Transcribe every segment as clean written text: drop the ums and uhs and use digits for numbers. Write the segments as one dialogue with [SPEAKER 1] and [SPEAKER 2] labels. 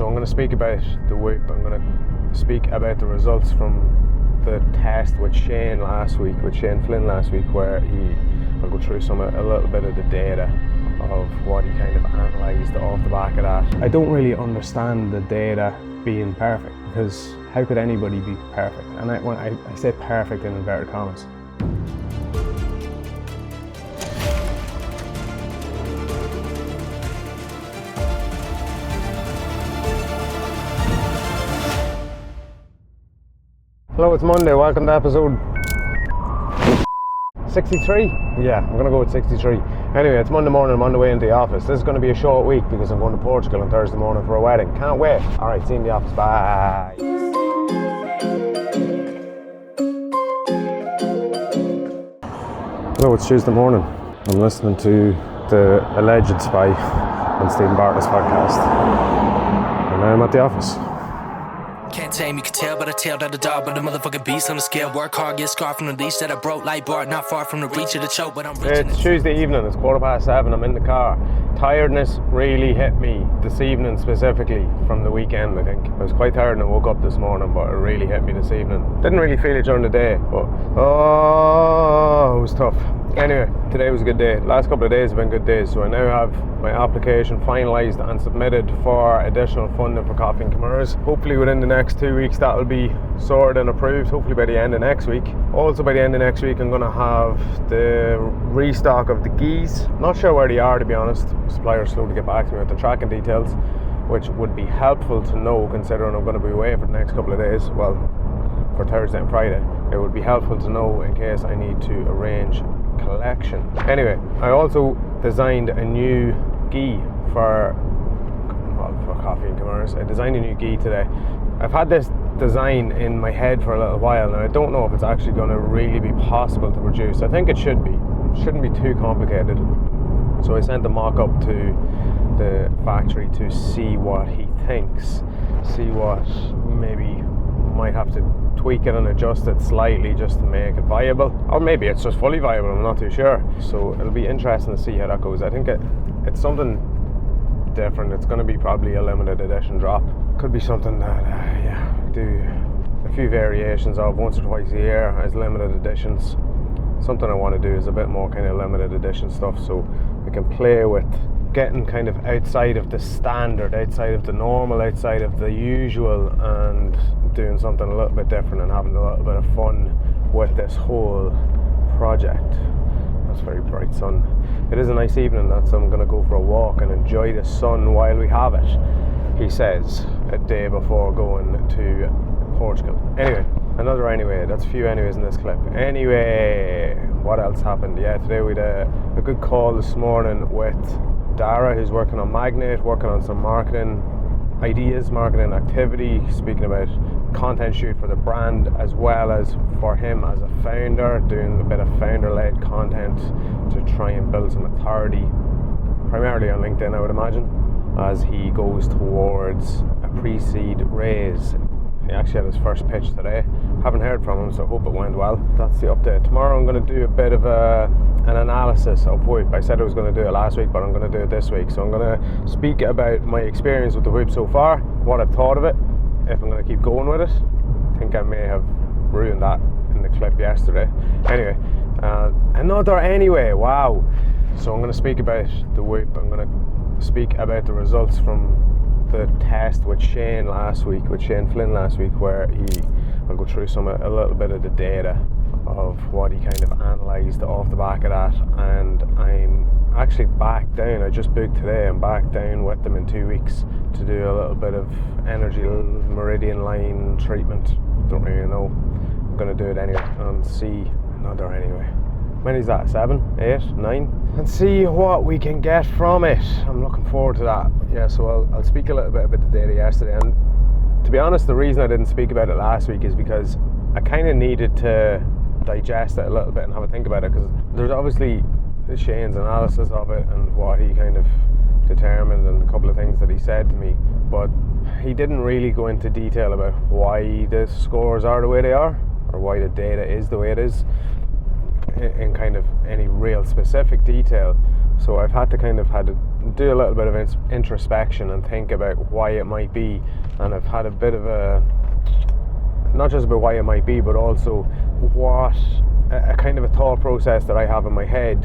[SPEAKER 1] So I'm going to speak about the Whoop. I'm going to speak about the results from the test with Shane Flynn last week, where I'll go through a little bit of the data of what he kind of analysed off the back of that. I don't really understand the data being perfect, because how could anybody be perfect? And when I say perfect in inverted commas. Hello, it's Monday. Welcome to episode 63. Yeah, I'm gonna go with 63. Anyway, it's Monday morning. I'm on the way into the office. This is going to be a short week because I'm going to Portugal on Thursday morning for a wedding. Can't wait. All right, see you in the office. Bye. Hello, it's Tuesday morning. I'm listening to the Alleged Spy on Stephen Bartlett's podcast, and now I'm at the office.
[SPEAKER 2] Can't tame, you can tell by the tail that the dog, but the motherfucking beast on the scale. Work hard, get scarred from the leash that I broke like Bart, not far from the reach of the choke, but I'm reaching.
[SPEAKER 1] It's Tuesday evening, it's 7:15, I'm in the car. Tiredness really hit me this evening, specifically from the weekend, I think. I was quite tired and I woke up this morning, but it really hit me this evening. Didn't really feel it during the day, but it was tough. Anyway, today was a good day. Last couple of days have been good days, so I now have my application finalised and submitted for additional funding for Coffee&Kimuras. Hopefully within the next 2 weeks that'll be sorted and approved, hopefully by the end of next week. Also by the end of next week I'm going to have the restock of the geese. Not sure where they are, to be honest. Supplier's slow to get back to me with the tracking details, which would be helpful to know considering I'm going to be away for the next couple of days. Well, for Thursday and Friday. It would be helpful to know in case I need to arrange collection. Anyway, I also designed a new gi for Coffee&Kimuras. I designed a new gi today. I've had this design in my head for a little while and I don't know if it's actually going to really be possible to produce. I think it should be. It shouldn't be too complicated. So I sent a mock-up to the factory to see what he thinks, see what maybe might have to tweak it and adjust it slightly just to make it viable, or maybe it's just fully viable, I'm not too sure. So it'll be interesting to see how that goes. I think it's something different. It's going to be probably a limited edition drop. Could be something that do a few variations of once or twice a year as limited editions. Something I want to do is a bit more kind of limited edition stuff, so we can play with getting kind of outside of the standard, outside of the normal, outside of the usual, and doing something a little bit different and having a little bit of fun with this whole project. That's very bright sun. It is a nice evening, so I'm going to go for a walk and enjoy the sun while we have it, he says, a day before going to Portugal. Anyway, another anyway, that's a few anyways in this clip. Anyway, what else happened? Yeah, today we had a good call this morning with Dara, who's working on Magnate, working on some marketing ideas, marketing activity, speaking about content shoot for the brand as well as for him as a founder, doing a bit of founder-led content to try and build some authority, primarily on LinkedIn I would imagine, as he goes towards a pre-seed raise. He actually had his first pitch today. Haven't heard from him, so I hope it went well. That's the update. Tomorrow I'm going to do a bit of an analysis of Whoop. I said I was going to do it last week, but I'm going to do it this week. So I'm going to speak about my experience with the Whoop so far, what I've thought of it, if I'm going to keep going with it. I think I may have ruined that in the clip yesterday. Anyway, another anyway, wow. So I'm going to speak about the Whoop. I'm going to speak about the results from the test with Shane Flynn last week, where I'll go through a little bit of the data of what he kind of analysed off the back of that, and I'm actually back down. I just booked today. I'm back down with them in 2 weeks to do a little bit of energy meridian line treatment. Don't really know. I'm going to do it anyway and see another anyway. When is that? 7, 8, 9? And see what we can get from it. I'm looking forward to that. Yeah, so I'll speak a little bit about the data yesterday. And to be honest, the reason I didn't speak about it last week is because I kind of needed to digest it a little bit and have a think about it, because there's obviously Shane's analysis of it and what he kind of determined and a couple of things that he said to me, but he didn't really go into detail about why the scores are the way they are or why the data is the way it is in kind of any real specific detail. So I've had to kind of do a little bit of introspection and think about why it might be. And I've had a bit of not just about why it might be, but also what a kind of a thought process that I have in my head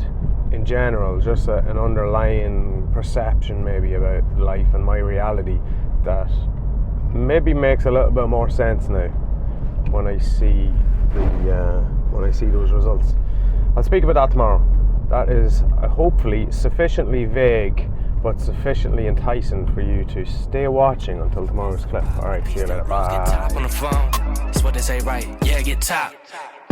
[SPEAKER 1] in general, just an underlying perception maybe about life and my reality that maybe makes a little bit more sense now when I see those results. I'll speak about that tomorrow. That is hopefully sufficiently vague but sufficiently enticing for you to stay watching until tomorrow's clip. Alright, see you later. Bye.
[SPEAKER 2] Get top on the phone. That's what they say, right? Yeah, get top.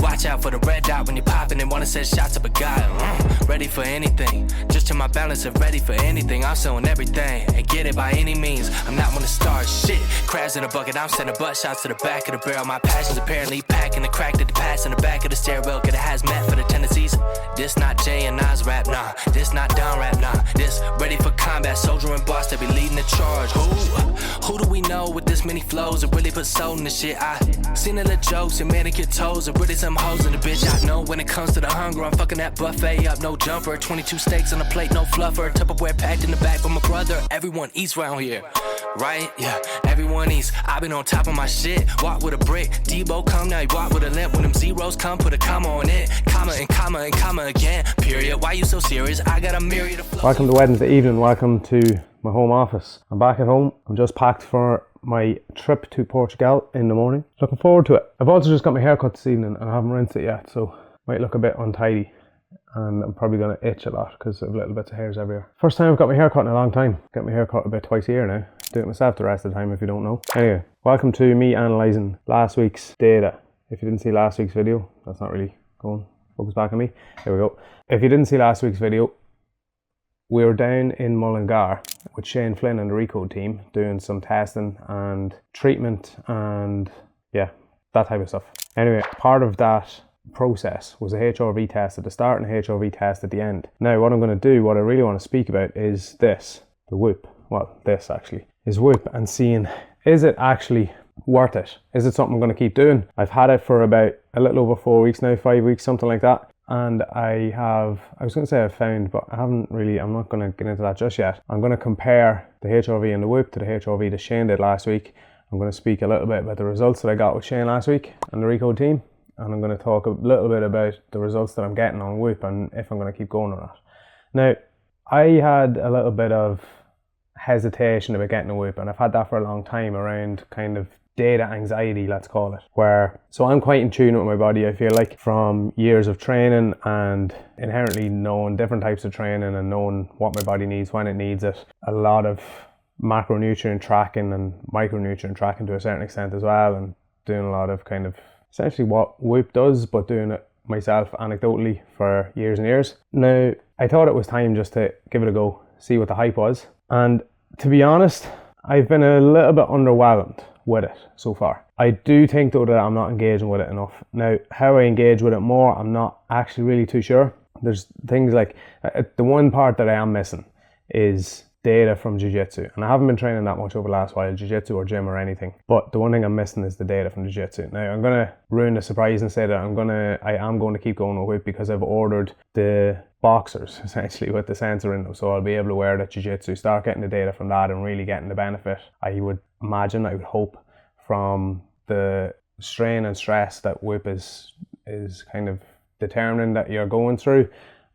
[SPEAKER 2] Watch out for the red dot when you're popping and wanna set shots up a guy. Ready for anything. Just to my balance of ready for anything. I'm selling everything and get it by any means. I'm not one to start shit. Crabs in a bucket, I'm sending butt shots to the back of the barrel. My passion's apparently packing the crack to the pass in the back of the stairwell. Cause it has met for the tendencies. This not Jay and Nas rap, nah. This not Don rap, nah. This ready for combat, soldier and boss that be leading the charge. Who do we know with this many flows that really put soul in the shit? I seen it the jokes and manicure toes and really some hoes in the bitch. I know when it comes to the hunger, I'm fucking that buffet up, no jumper. 22 steaks on a plate, no fluffer. Tupperware packed in the back for my brother. Everyone eats round here, right? Yeah, everyone eats. I've been on top of my shit. Walk with a brick. Debo come now, you walk with a limp. When them zeros come, put a comma on it. Comma and comma and comma again. Period. Why you so serious? I got a myriad of flows.
[SPEAKER 1] Welcome to Wednesday evening. Welcome to my home office. I'm back at home. I'm just packed for my trip to Portugal in the morning. Looking forward to it. I've also just got my hair cut this evening and I haven't rinsed it yet, so might look a bit untidy. And I'm probably going to itch a lot because of little bits of hairs everywhere. First time I've got my hair cut in a long time. Get my hair cut about twice a year now. Do it myself the rest of the time if you don't know. Anyway, welcome to me analysing last week's data. If you didn't see last week's video, that's not really going. Focus back on me. There we go. If you didn't see last week's video, we were down in Mullingar with Shane Flynn and the Recode team doing some testing and treatment and yeah, that type of stuff. Anyway, part of that process was a HRV test at the start and a HRV test at the end. Now what I'm going to do, what I really want to speak about is this, the Whoop. Well, this actually is Whoop, and seeing, is it actually worth it? Is it something I'm going to keep doing? I've had it for about a little over 4 weeks now, 5 weeks, something like that. And I was going to say I've found, but I haven't really, I'm not going to get into that just yet. I'm going to compare the HRV and the Whoop to the HRV that Shane did last week. I'm going to speak a little bit about the results that I got with Shane last week and the Recode team. And I'm going to talk a little bit about the results that I'm getting on Whoop and if I'm going to keep going or not. Now, I had a little bit of hesitation about getting a Whoop, and I've had that for a long time around kind of data anxiety, let's call it. So I'm quite in tune with my body, I feel like, from years of training and inherently knowing different types of training and knowing what my body needs, when it needs it. A lot of macronutrient tracking and micronutrient tracking to a certain extent as well, and doing a lot of kind of essentially what Whoop does, but doing it myself anecdotally for years and years. Now, I thought it was time just to give it a go, see what the hype was. And to be honest, I've been a little bit underwhelmed with it so far. I do think though that I'm not engaging with it enough. Now, how I engage with it more, I'm not actually really too sure. There's things like, the one part that I am missing is data from jiu-jitsu, and I haven't been training that much over the last while, jiu-jitsu or gym or anything, but the one thing I'm missing is the data from jiu-jitsu. Now I'm going to ruin the surprise and say that I am going to keep going with Whoop because I've ordered the boxers essentially with the sensor in them, so I'll be able to wear the jiu-jitsu, start getting the data from that and really getting the benefit, I would hope, from the strain and stress that Whoop is kind of determining that you're going through,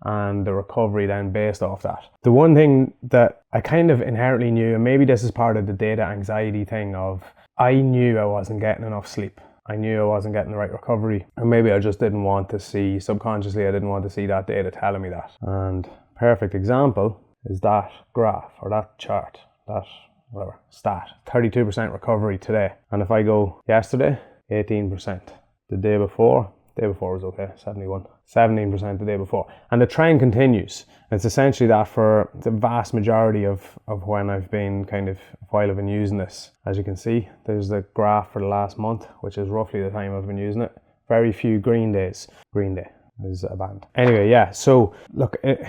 [SPEAKER 1] and the recovery then based off that. The one thing that I kind of inherently knew, and maybe this is part of the data anxiety thing of, I knew I wasn't getting enough sleep. I knew I wasn't getting the right recovery, and maybe I just didn't want to see, subconsciously I didn't want to see that data telling me that. And perfect example is that graph or that chart, that whatever, stat, 32% recovery today. And if I go yesterday, 18%. The day before was okay, 71. 17% the day before. And the trend continues. It's essentially that for the vast majority of when I've been while I've been using this. As you can see, there's the graph for the last month, which is roughly the time I've been using it. Very few green days. Green Day is a band. Anyway, yeah, so look, it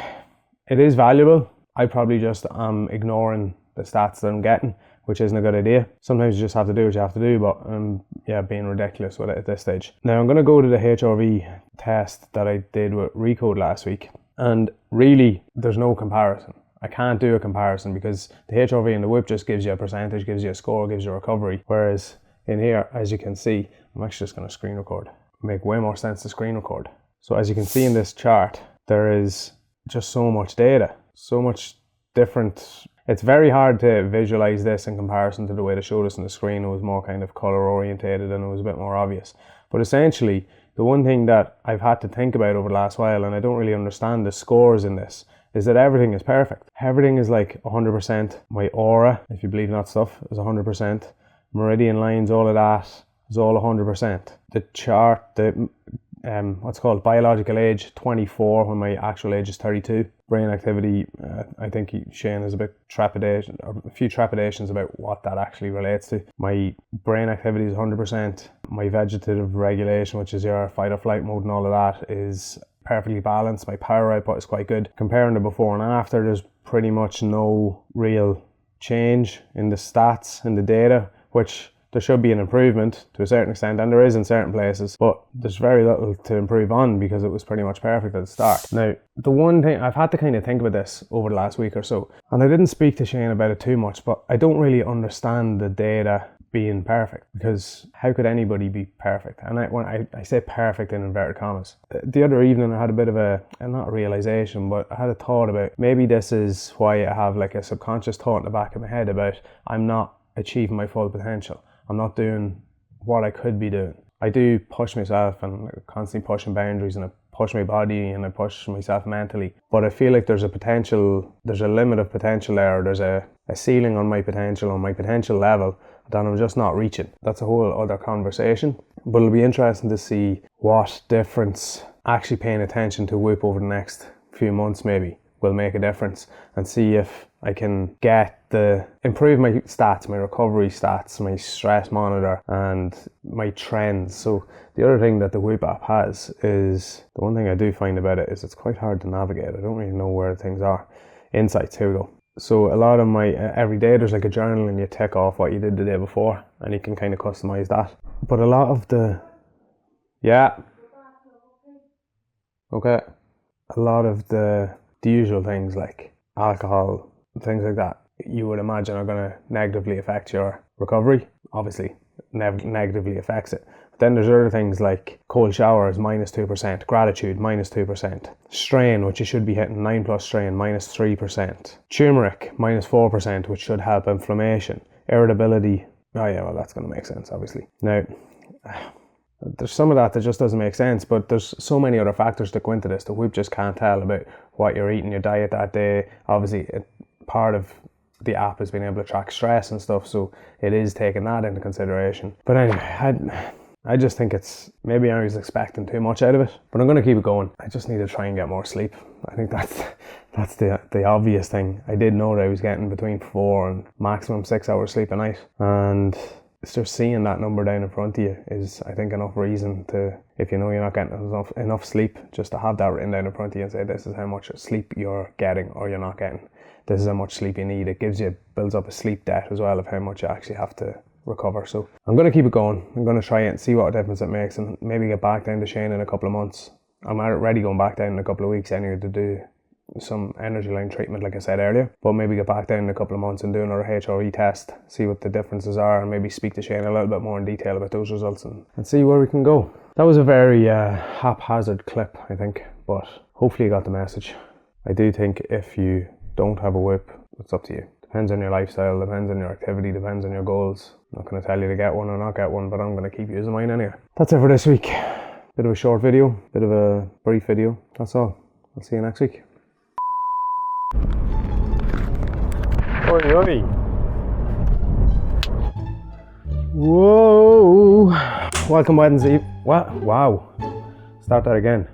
[SPEAKER 1] is valuable. I probably just am ignoring the stats that I'm getting, which isn't a good idea. Sometimes you just have to do what you have to do, but being ridiculous with it at this stage. Now I'm going to go to the HRV test that I did with Recode last week, and really there's no comparison. I can't do a comparison because the HRV and the whip just gives you a percentage, gives you a score, gives you a recovery. Whereas in here, as you can see, I'm actually just going to screen record. Make way more sense to screen record. So as you can see in this chart, there is just so much data, so much different. It's very hard to visualize this in comparison to the way they showed us on the screen. It was more kind of color orientated and it was a bit more obvious. But essentially, the one thing that I've had to think about over the last while, and I don't really understand the scores in this, is that everything is perfect. Everything is like 100%. My aura, if you believe in that stuff, is 100%. Meridian lines, all of that is all 100%. The chart, the what's called biological age, 24, when my actual age is 32. Brain activity, I think Shane has a bit trepidation, or a few trepidations about what that actually relates to. My brain activity is 100%. My vegetative regulation, which is your fight or flight mode and all of that, is perfectly balanced. My power output is quite good. Comparing the before and after, there's pretty much no real change in the stats, in the data, which there should be an improvement to a certain extent, and there is in certain places, but there's very little to improve on because it was pretty much perfect at the start. Now, the one thing, I've had to kind of think about this over the last week or so, and I didn't speak to Shane about it too much, but I don't really understand the data being perfect, because how could anybody be perfect? And when I say perfect in inverted commas. The other evening I had a bit of not a realization, but I had a thought about maybe this is why I have like a subconscious thought in the back of my head about I'm not achieving my full potential. I'm not doing what I could be doing. I do push myself and constantly pushing boundaries, and I push my body and I push myself mentally. But I feel like there's a limit of potential there, or there's a ceiling on my potential level that I'm just not reaching. That's a whole other conversation. But it'll be interesting to see what difference actually paying attention to Whoop over the next few months maybe will make a difference, and see if I can improve my stats, my recovery stats, my stress monitor, and my trends. So the other thing that the Whoop app has is, the one thing I do find about it is it's quite hard to navigate. I don't really know where things are. Insights, here we go. So a lot of my, every day there's like a journal and you tick off what you did the day before, and you can kind of customize that. But a lot of a lot of the usual things like alcohol, things like that, you would imagine are going to negatively affect your recovery. Obviously, negatively affects it. But then there's other things like cold showers, -2%, gratitude, -2%, strain, which you should be hitting 9+ strain, -3%, turmeric, -4%, which should help inflammation, irritability. Oh yeah, well, that's going to make sense, obviously. Now, there's some of that just doesn't make sense, but there's so many other factors that go into this that we just can't tell about what you're eating, your diet that day. Obviously, part of the app has been able to track stress and stuff, so it is taking that into consideration. But anyway, I just think maybe I was expecting too much out of it, but I'm going to keep it going. I just need to try and get more sleep. I think that's the obvious thing. I did know that I was getting between 4 and maximum 6 hours sleep a night, and it's just seeing that number down in front of you is, I think, enough reason to, if you know you're not getting enough sleep, just to have that written down in front of you and say, this is how much sleep you're getting or you're not getting. This is how much sleep you need. It builds up a sleep debt as well of how much you actually have to recover. So I'm going to keep it going. I'm going to try it and see what difference it makes, and maybe get back down to Shane in a couple of months. I'm already going back down in a couple of weeks anyway to do some energy line treatment, like I said earlier, but maybe get back down in a couple of months and do another HRV test, see what the differences are, and maybe speak to Shane a little bit more in detail about those results and see where we can go. That was a very haphazard clip, I think, but hopefully you got the message. I do think if you don't have a whip, it's up to you. Depends on your lifestyle, depends on your activity, depends on your goals. I'm not going to tell you to get one or not get one, but I'm going to keep using mine anyway. That's it for this week. Bit of a short video, bit of a brief video, that's all. I'll see you next week. Oi, oi. Whoa. Welcome Wednesday. What? Wow. Start that again.